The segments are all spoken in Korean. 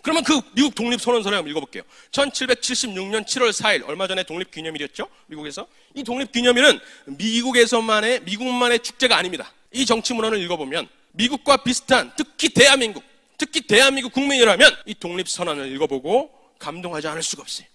그러면 그 미국 독립선언서를 한번 읽어볼게요. 1776년 7월 4일, 얼마 전에 독립기념일이었죠? 미국에서. 이 독립기념일은 미국만의 축제가 아닙니다. 이 정치문헌을 읽어보면 미국과 비슷한, 특히 대한민국 국민이라면 이 독립선언을 읽어보고 감동하지 않을 수가 없어요.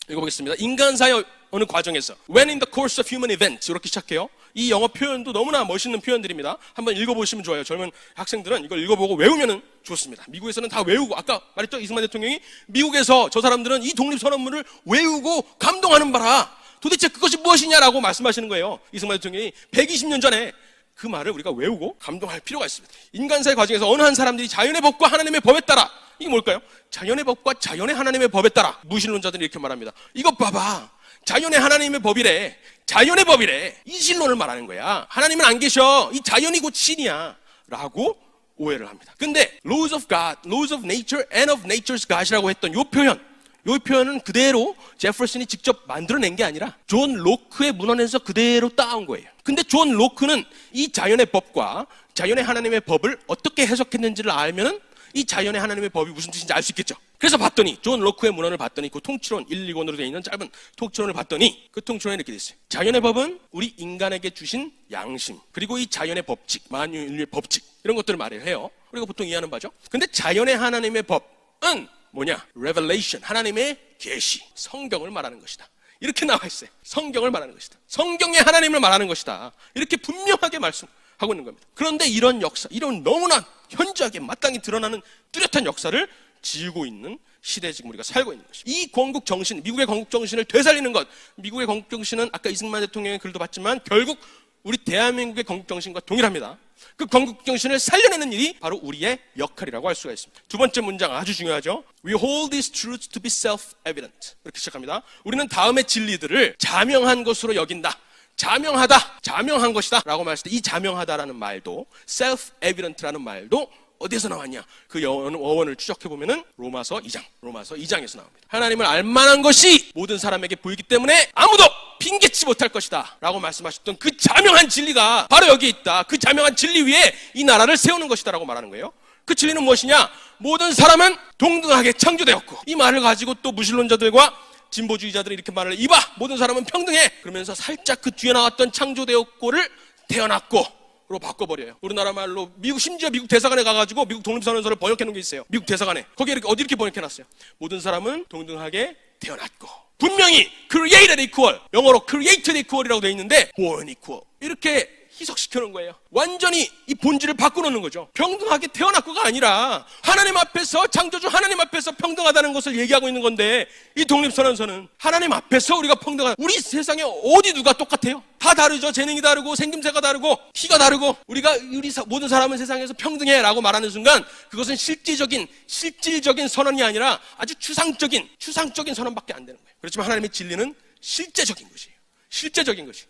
읽어보겠습니다. 인간사의 어느 과정에서 When in the course of human events 이렇게 시작해요. 이 영어 표현도 너무나 멋있는 표현들입니다. 한번 읽어보시면 좋아요. 젊은 학생들은 이걸 읽어보고 외우면 좋습니다. 미국에서는 다 외우고, 아까 말했죠? 이승만 대통령이 미국에서 저 사람들은 이 독립선언문을 외우고 감동하는 바라. 도대체 그것이 무엇이냐라고 말씀하시는 거예요. 이승만 대통령이 120년 전에 그 말을 우리가 외우고 감동할 필요가 있습니다. 인간사의 과정에서 어느 한 사람들이 자연의 법과 하나님의 법에 따라, 이게 뭘까요? 자연의 법과 자연의 하나님의 법에 따라, 무신론자들이 이렇게 말합니다. 이것 봐봐, 자연의 하나님의 법이래, 자연의 법이래, 이 신론을 말하는 거야. 하나님은 안 계셔, 이 자연이 곧 신이야 라고 오해를 합니다. 근데 laws of God, laws of nature and of nature's God이라고 했던 이 표현은 그대로 제퍼슨이 직접 만들어낸 게 아니라 존 로크의 문헌에서 그대로 따온 거예요. 근데 존 로크는 이 자연의 법과 자연의 하나님의 법을 어떻게 해석했는지를 알면은 이 자연의 하나님의 법이 무슨 뜻인지 알 수 있겠죠. 그래서 봤더니 존 로크의 문헌을 봤더니 그 통치론 1, 2권으로 되어 있는 짧은 통치론을 봤더니 그 통치론에 이렇게 돼 있어요. 자연의 법은 우리 인간에게 주신 양심, 그리고 이 자연의 법칙, 만유인류의 법칙, 이런 것들을 말해요. 우리가 보통 이해하는 바죠. 근데 자연의 하나님의 법은 뭐냐? Revelation, 하나님의 계시, 성경을 말하는 것이다. 이렇게 나와 있어요. 성경을 말하는 것이다. 성경의 하나님을 말하는 것이다. 이렇게 분명하게 말씀하고 있는 겁니다. 그런데 이런 역사, 이런 너무나 현저하게 마땅히 드러나는 뚜렷한 역사를 지우고 있는 시대에 지금 우리가 살고 있는 것입니다. 이 건국 정신, 미국의 건국 정신을 되살리는 것, 미국의 건국 정신은 아까 이승만 대통령의 글도 봤지만 결국 우리 대한민국의 건국 정신과 동일합니다. 그 건국 정신을 살려내는 일이 바로 우리의 역할이라고 할 수가 있습니다. 두 번째 문장 아주 중요하죠. We hold these truths to be self-evident. 이렇게 시작합니다. 우리는 다음의 진리들을 자명한 것으로 여긴다. 자명한 것이다 라고 말했을 때 이 자명하다라는 말도, self-evident라는 말도 어디에서 나왔냐? 그 어원을 추적해보면은 로마서 2장에서 나옵니다. 하나님을 알만한 것이 모든 사람에게 보이기 때문에 아무도 핑계치 못할 것이다 라고 말씀하셨던 그 자명한 진리가 바로 여기에 있다. 그 자명한 진리 위에 이 나라를 세우는 것이다 라고 말하는 거예요. 그 진리는 무엇이냐? 모든 사람은 동등하게 창조되었고, 이 말을 가지고 또 무신론자들과 진보주의자들이 이렇게 말을, 이봐, 모든 사람은 평등해, 그러면서 살짝 그 뒤에 나왔던 창조되었고를 태어났고 로 바꿔버려요. 우리나라 말로 심지어 미국 대사관에 가가지고 미국 독립선언서를 번역해놓은 게 있어요. 미국 대사관에. 거기에 이렇게 번역해놨어요. 모든 사람은 동등하게 태어났고, 분명히 created equal, 영어로 created equal이라고 되어 있는데 born equal, 이렇게 희석시켜놓은 거예요. 완전히 이 본질을 바꿔놓는 거죠. 평등하게 태어났고가 아니라 하나님 앞에서, 창조주 하나님 앞에서 평등하다는 것을 얘기하고 있는 건데, 이 독립선언서는 하나님 앞에서 우리가 평등하다. 우리 세상에 어디 누가 똑같아요? 다 다르죠. 재능이 다르고 생김새가 다르고 키가 다르고, 우리 모든 사람은 세상에서 평등해 라고 말하는 순간 그것은 실질적인 선언이 아니라 아주 추상적인 선언밖에 안 되는 거예요. 그렇지만 하나님의 진리는 실제적인 것이에요.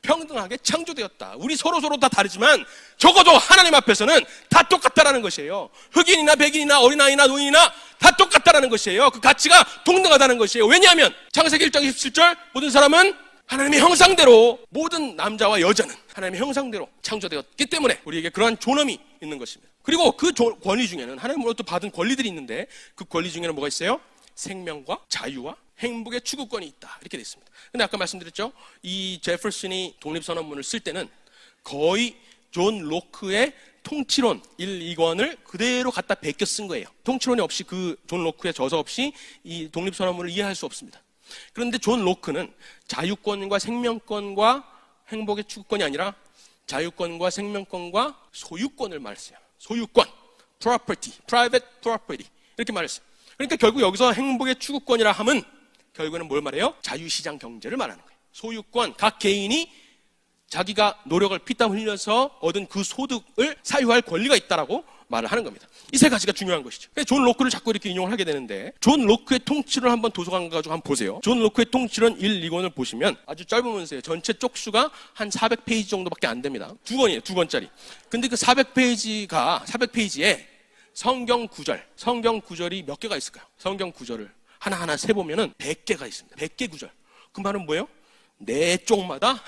평등하게 창조되었다. 우리 서로 다 다르지만 적어도 하나님 앞에서는 다 똑같다라는 것이에요. 흑인이나 백인이나 어린아이나 노인이나 다 똑같다라는 것이에요. 그 가치가 동등하다는 것이에요. 왜냐하면 창세기 1장 27절 모든 사람은 하나님의 형상대로, 모든 남자와 여자는 하나님의 형상대로 창조되었기 때문에 우리에게 그러한 존엄이 있는 것입니다. 그리고 그 권위 중에는 하나님으로부터 받은 권리들이 있는데, 그 권리 중에는 뭐가 있어요? 생명과 자유와 행복의 추구권이 있다, 이렇게 돼 있습니다. 근데 아까 말씀드렸죠, 이 제퍼슨이 독립선언문을 쓸 때는 거의 존 로크의 통치론 1, 2권을 그대로 갖다 베껴 쓴 거예요. 통치론이 없이, 그 존 로크의 저서 없이 이 독립선언문을 이해할 수 없습니다. 그런데 존 로크는 자유권과 생명권과 행복의 추구권이 아니라 자유권과 생명권과 소유권을 말했어요. 소유권, property, private property, 이렇게 말했어요. 그러니까 결국 여기서 행복의 추구권이라 함은 결국에는 뭘 말해요? 자유시장 경제를 말하는 거예요. 소유권, 각 개인이 자기가 노력을 피땀 흘려서 얻은 그 소득을 사유할 권리가 있다라고 말을 하는 겁니다. 이 세 가지가 중요한 것이죠. 존 로크를 자꾸 이렇게 인용을 하게 되는데, 존 로크의 통치론 한번 도서관 가지고 한번 보세요. 존 로크의 통치론 1, 2권을 보시면 아주 짧은 문서예요. 전체 쪽수가 한 400페이지 정도밖에 안 됩니다. 2권이에요. 2권짜리. 근데 그 400페이지에 성경 구절이 몇 개가 있을까요? 성경 구절을 하나하나 세보면은 100개가 있습니다. 100개 구절. 그 말은 뭐예요? 4쪽마다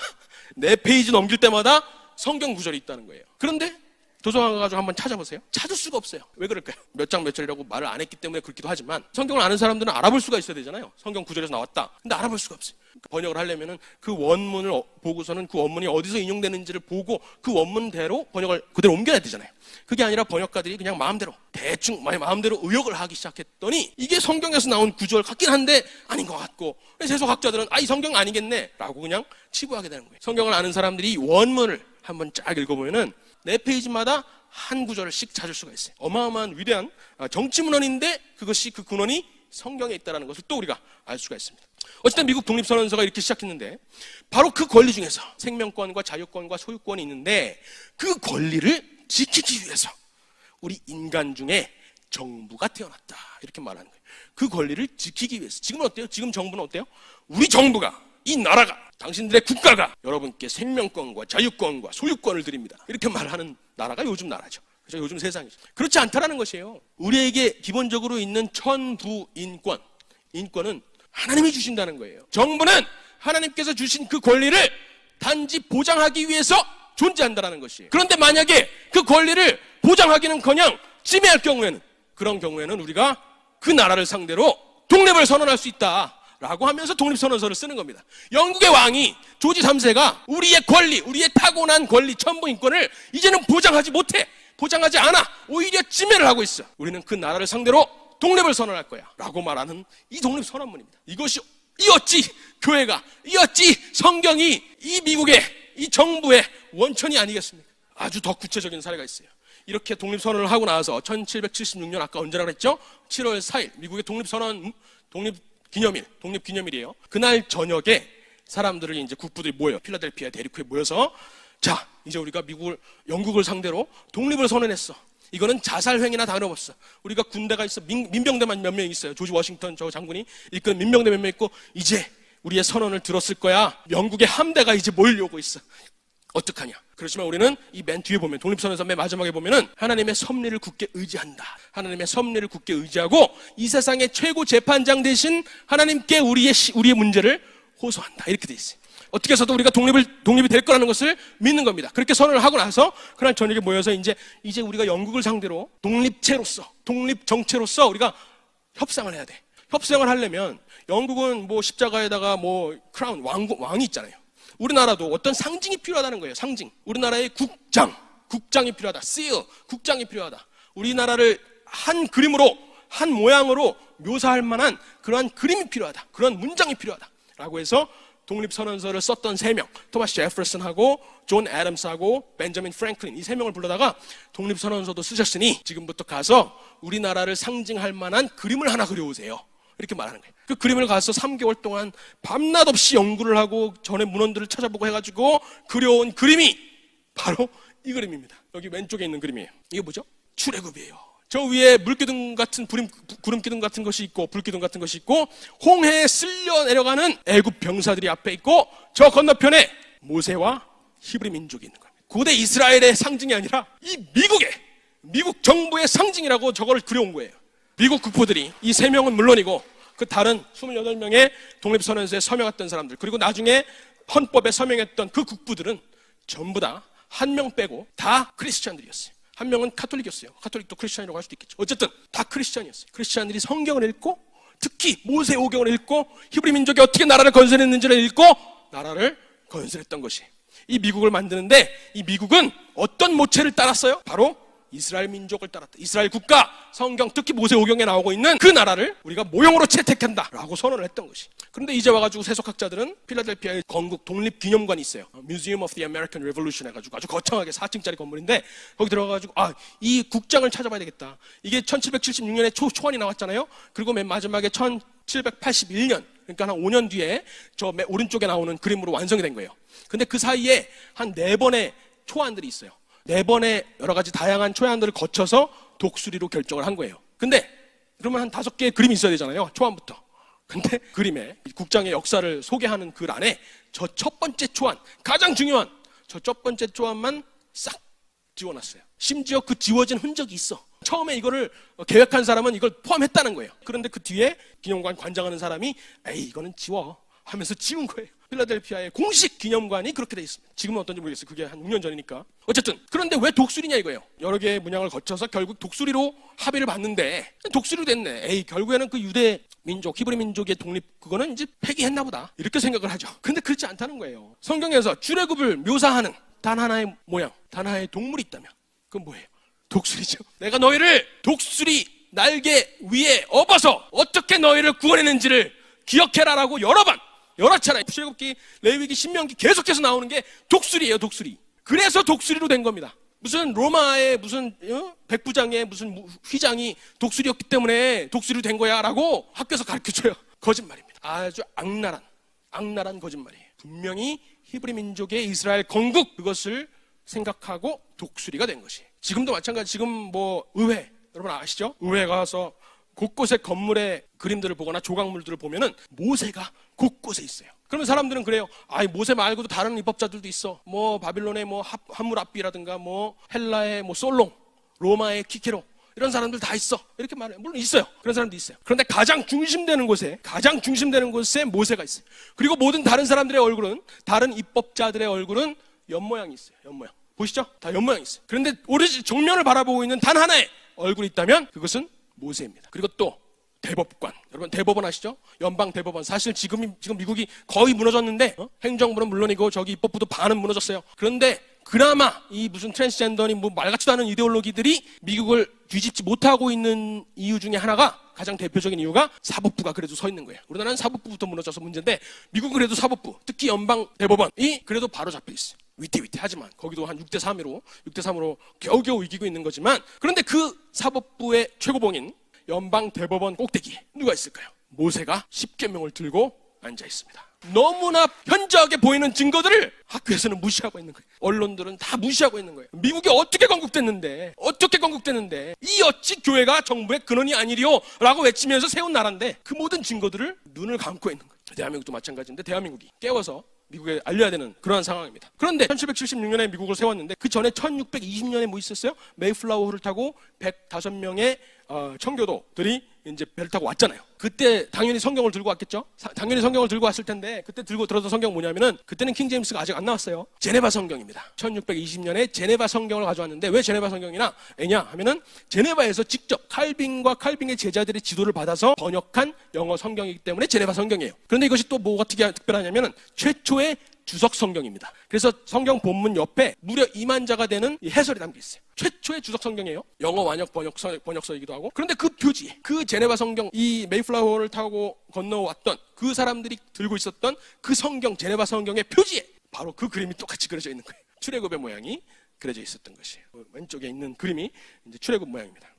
4페이지 넘길 때마다 성경 구절이 있다는 거예요. 그런데 도서관 가가지고 한번 찾아보세요. 찾을 수가 없어요. 왜 그럴까요? 몇 장 몇 절이라고 말을 안 했기 때문에 그렇기도 하지만 성경을 아는 사람들은 알아볼 수가 있어야 되잖아요. 성경 구절에서 나왔다. 근데 알아볼 수가 없어요. 번역을 하려면은 그 원문을 보고서는 그 원문이 어디서 인용되는지를 보고 그 원문대로 번역을 그대로 옮겨야 되잖아요. 그게 아니라 번역가들이 그냥 마음대로 대충 마음대로 의역을 하기 시작했더니 이게 성경에서 나온 구절 같긴 한데 아닌 것 같고, 해석학자들은 이 성경 아니겠네 라고 그냥 치부하게 되는 거예요. 성경을 아는 사람들이 원문을 한번 쫙 읽어보면은 4페이지마다 한 구절씩 찾을 수가 있어요. 어마어마한 위대한 정치문헌인데 그것이 그 근원이 성경에 있다는 것을 또 우리가 알 수가 있습니다. 어쨌든 미국 독립선언서가 이렇게 시작했는데 바로 그 권리 중에서 생명권과 자유권과 소유권이 있는데 그 권리를 지키기 위해서 우리 인간 중에 정부가 태어났다 이렇게 말하는 거예요. 그 권리를 지키기 위해서. 지금은 어때요? 지금 정부는 어때요? 우리 정부가, 이 나라가, 당신들의 국가가 여러분께 생명권과 자유권과 소유권을 드립니다 이렇게 말하는 나라가 요즘 나라죠. 그렇죠? 요즘 세상이죠. 그렇지 않다라는 것이에요. 우리에게 기본적으로 있는 천부인권, 인권은 하나님이 주신다는 거예요. 정부는 하나님께서 주신 그 권리를 단지 보장하기 위해서 존재한다는 것이에요. 그런데 만약에 그 권리를 보장하기는커녕 침해할 경우에는, 그런 경우에는 우리가 그 나라를 상대로 독립을 선언할 수 있다라고 하면서 독립선언서를 쓰는 겁니다. 영국의 왕이 조지 3세가 우리의 권리, 우리의 타고난 권리, 천부인권을 이제는 보장하지 않아, 오히려 침해를 하고 있어. 우리는 그 나라를 상대로 독립을 선언할 거야 라고 말하는 이 독립선언문입니다. 이것이 어찌 교회가, 어찌 성경이 이 미국의 이 정부의 원천이 아니겠습니까? 아주 더 구체적인 사례가 있어요. 이렇게 독립선언을 하고 나서 1776년 아까 언제라 그랬죠? 7월 4일 미국의 독립선언, 독립기념일이에요. 그날 저녁에 사람들이 이제 국부들이 모여요. 필라델피아 데리코에 모여서 자, 이제 우리가 영국을 상대로 독립을 선언했어. 이거는 자살행위나 다름없어. 우리가 군대가 있어. 민병대만 몇 명 있어요. 조지 워싱턴 저 장군이 이끄는 민병대 몇 명 있고, 이제 우리의 선언을 들었을 거야. 영국의 함대가 이제 모이려고 있어. 어떡하냐. 그렇지만 우리는 이 맨 뒤에 보면, 독립선언서 맨 마지막에 보면은 하나님의 섭리를 굳게 의지한다. 하나님의 섭리를 굳게 의지하고 이 세상의 최고 재판장 대신 하나님께 우리의 문제를 호소한다. 이렇게 돼 있어요. 어떻게 해서도 우리가 독립이 될 거라는 것을 믿는 겁니다. 그렇게 선언을 하고 나서 그날 저녁에 모여서 이제 우리가 영국을 상대로 독립정체로서 우리가 협상을 해야 돼. 협상을 하려면 영국은 뭐 십자가에다가 뭐 크라운, 왕이 있잖아요. 우리나라도 어떤 상징이 필요하다는 거예요. 상징. 우리나라의 국장이 필요하다. seal, 국장이 필요하다. 우리나라를 한 그림으로, 한 모양으로 묘사할 만한 그러한 그림이 필요하다. 그런 문장이 필요하다. 라고 해서 독립선언서를 썼던 3명, 토마스 제퍼슨하고 존 애덤스하고 벤저민 프랭클린, 이 3명을 불러다가 독립선언서도 쓰셨으니 지금부터 가서 우리나라를 상징할 만한 그림을 하나 그려오세요. 이렇게 말하는 거예요. 그 그림을 가서 3개월 동안 밤낮 없이 연구를 하고 전에 문헌들을 찾아보고 해가지고 그려온 그림이 바로 이 그림입니다. 여기 왼쪽에 있는 그림이에요. 이게 뭐죠? 출애굽이에요. 저 위에 물기둥 같은 구름기둥 같은 것이 있고 불기둥 같은 것이 있고 홍해에 쓸려 내려가는 애굽 병사들이 앞에 있고 저 건너편에 모세와 히브리 민족이 있는 겁니다. 고대 이스라엘의 상징이 아니라 이 미국 정부의 상징이라고 저거를 그려온 거예요. 미국 국부들이 이 3명은 물론이고 그 다른 28명의 독립선언서에 서명했던 사람들, 그리고 나중에 헌법에 서명했던 그 국부들은 전부 다 한 명 빼고 다 크리스찬들이었어요. 한 명은 카톨릭이었어요. 카톨릭도 크리스찬이라고 할 수도 있겠죠. 어쨌든 다 크리스찬이었어요. 크리스찬들이 성경을 읽고, 특히 모세오경을 읽고, 히브리 민족이 어떻게 나라를 건설했는지를 읽고 나라를 건설했던 것이 이 미국을 만드는데, 이 미국은 어떤 모체를 따랐어요? 바로 이스라엘 민족을 따랐다. 이스라엘 국가, 성경, 특히 모세오경에 나오고 있는 그 나라를 우리가 모형으로 채택한다 라고 선언을 했던 것이. 그런데 이제 와가지고 세속학자들은 필라델피아의 건국 독립기념관이 있어요. Museum of the American Revolution 해가지고 아주 거창하게 4층짜리 건물인데, 거기 들어가가지고 이 국장을 찾아봐야 되겠다. 이게 1776년에 초안이 나왔잖아요. 그리고 맨 마지막에 1781년, 그러니까 한 5년 뒤에 저 맨 오른쪽에 나오는 그림으로 완성이 된 거예요. 근데 그 사이에 한 4번의 초안들이 있어요. 4번의 여러 가지 다양한 초안들을 거쳐서 독수리로 결정을 한 거예요. 근데 그러면 한 5개의 그림이 있어야 되잖아요. 초안부터. 근데 그림에 국장의 역사를 소개하는 글 안에 저 첫 번째 초안, 가장 중요한 저 첫 번째 초안만 싹 지워놨어요. 심지어 그 지워진 흔적이 있어. 처음에 이거를 계획한 사람은 이걸 포함했다는 거예요. 그런데 그 뒤에 기념관 관장하는 사람이 에이 이거는 지워 하면서 지운 거예요. 필라델피아의 공식 기념관이 그렇게 돼 있습니다. 지금은 어떤지 모르겠어요. 그게 한 6년 전이니까. 어쨌든 그런데 왜 독수리냐 이거예요. 여러 개의 문양을 거쳐서 결국 독수리로 합의를 봤는데 독수리로 됐네. 에이, 결국에는 그 유대 민족, 히브리 민족의 독립 그거는 이제 폐기했나 보다. 이렇게 생각을 하죠. 근데 그렇지 않다는 거예요. 성경에서 출애굽을 묘사하는 단 하나의 모양, 단 하나의 동물이 있다면 그건 뭐예요? 독수리죠. 내가 너희를 독수리 날개 위에 업어서 어떻게 너희를 구원했는지를 기억해라라고 여러 차례 출애굽기, 레위기, 신명기 계속해서 나오는 게 독수리예요. 독수리. 그래서 독수리로 된 겁니다. 무슨 로마의 무슨 백부장의 무슨 휘장이 독수리였기 때문에 독수리로 된 거야라고 학교에서 가르쳐줘요. 거짓말입니다. 아주 악랄한 거짓말이에요. 분명히 히브리 민족의 이스라엘 건국 그것을 생각하고 독수리가 된 것이. 지금도 마찬가지. 지금 뭐 의회 여러분 아시죠? 의회 가서 곳곳에 건물의 그림들을 보거나 조각물들을 보면은 모세가 곳곳에 있어요. 그러면 사람들은 그래요. 아이, 모세 말고도 다른 입법자들도 있어. 뭐 바빌론의 뭐 함무라비라든가 뭐 헬라의 뭐 솔롱, 로마의 키케로 이런 사람들 다 있어. 이렇게 말해요. 물론 있어요. 그런 사람도 있어요. 그런데 가장 중심되는 곳에 모세가 있어요. 그리고 모든 다른 사람들의 얼굴은, 다른 입법자들의 얼굴은 옆모양이 있어요. 옆모양. 보시죠? 다 옆모양이 있어요. 그런데 오로지 정면을 바라보고 있는 단 하나의 얼굴이 있다면 그것은 모세입니다. 그리고 또 대법관. 여러분 대법원 아시죠? 연방 대법원. 사실 지금 미국이 거의 무너졌는데 행정부는 물론이고 저기 입법부도 반은 무너졌어요. 그런데 그나마 이 무슨 트랜스젠더니 뭐 말같지도 않은 이데올로기들이 미국을 뒤집지 못하고 있는 이유 중에 하나가, 가장 대표적인 이유가 사법부가 그래도 서 있는 거예요. 우리나라는 사법부부터 무너져서 문제인데 미국은 그래도 사법부, 특히 연방 대법원이 그래도 바로 잡혀 있어요. 위태위태하지만 거기도 한 6대3으로 겨우겨우 이기고 있는 거지만, 그런데 그 사법부의 최고봉인 연방 대법원 꼭대기에 누가 있을까요? 모세가 십계명을 들고 앉아 있습니다. 너무나 현저하게 보이는 증거들을 학교에서는 무시하고 있는 거예요. 언론들은 다 무시하고 있는 거예요. 미국이 어떻게 건국됐는데 이 어찌 교회가 정부의 근원이 아니리오 라고 외치면서 세운 나라인데 그 모든 증거들을 눈을 감고 있는 거예요. 대한민국도 마찬가지인데 대한민국이 깨워서 미국에 알려야 되는 그러한 상황입니다. 그런데 1776년에 미국을 세웠는데 그 전에 1620년에 뭐 있었어요? 메이플라워호를 타고 105명의 청교도들이 이제 배를 타고 왔잖아요. 그때 당연히 성경을 들고 왔겠죠? 당연히 성경을 들고 왔을 텐데 그때 들었던 성경 뭐냐면은 그때는 킹 제임스가 아직 안 나왔어요. 제네바 성경입니다. 1620년에 제네바 성경을 가져왔는데 왜 제네바 성경이냐 하면은 제네바에서 직접 칼빈과 칼빈의 제자들의 지도를 받아서 번역한 영어 성경이기 때문에 제네바 성경이에요. 그런데 이것이 또 뭐가 특별하냐면은 최초의 주석 성경입니다. 그래서 성경 본문 옆에 무려 2만 자가 되는 해설이 담겨 있어요. 최초의 주석 성경이에요. 영어 완역 번역서이기도 하고. 그런데 그 표지, 그 제네바 성경, 이 메이플라워를 타고 건너왔던 그 사람들이 들고 있었던 그 성경, 제네바 성경의 표지에 바로 그 그림이 똑같이 그려져 있는 거예요. 출애굽의 모양이 그려져 있었던 것이에요. 왼쪽에 있는 그림이 이제 출애굽 모양입니다.